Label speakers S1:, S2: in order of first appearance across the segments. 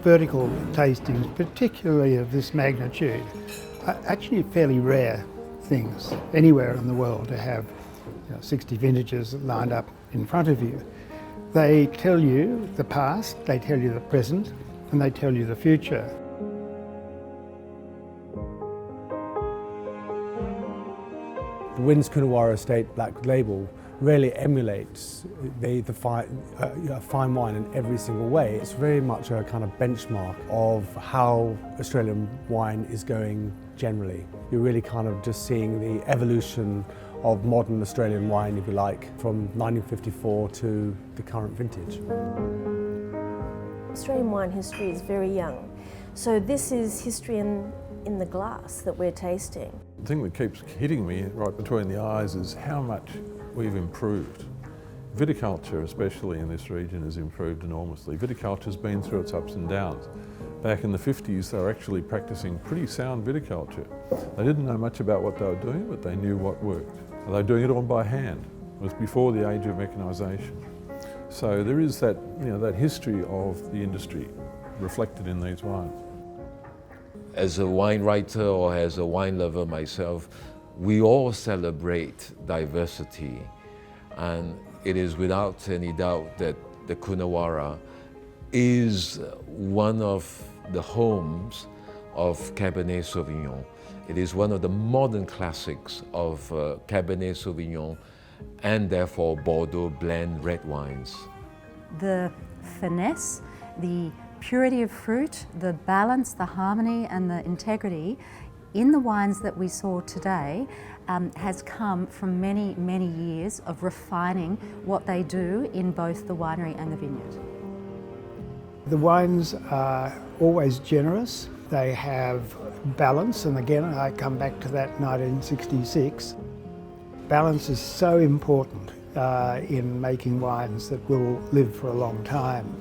S1: Vertical tastings, particularly of this magnitude, are actually fairly rare things anywhere in the world to have 60 vintages lined up in front of you. They tell you the past, they tell you the present, and they tell you the future.
S2: The Wynns Coonawarra Estate Black Label really emulates the fine wine in every single way. It's very much a kind of benchmark of how Australian wine is going generally. You're really kind of just seeing the evolution of modern Australian wine, if you like, from 1954 to the current vintage.
S3: Australian wine history is very young, so this is history in the glass that we're tasting.
S4: The thing that keeps hitting me right between the eyes is how much we've improved. Viticulture, especially in this region, has improved enormously. Viticulture's been through its ups and downs. Back in the 50s, they were actually practicing pretty sound viticulture. They didn't know much about what they were doing, but they knew what worked. They were doing it all by hand. It was before the age of mechanisation. So there is that, that history of the industry reflected in these wines.
S5: As a wine writer or as a wine lover myself, we all celebrate diversity, and it is without any doubt that the Coonawarra is one of the homes of Cabernet Sauvignon. It is one of the modern classics of Cabernet Sauvignon and therefore Bordeaux blend red wines.
S6: The finesse, the purity of fruit, the balance, the harmony and the integrity in the wines that we saw today has come from many, many years of refining what they do in both the winery and the vineyard.
S1: The wines are always generous. They have balance, and again I come back to that 1966. Balance is so important in making wines that will live for a long time.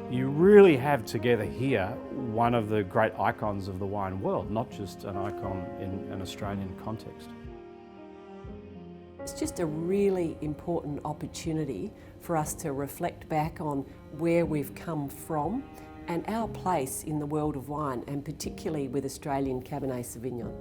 S7: You really have together here one of the great icons of the wine world, not just an icon in an Australian context.
S8: It's just a really important opportunity for us to reflect back on where we've come from and our place in the world of wine, and particularly with Australian Cabernet Sauvignon.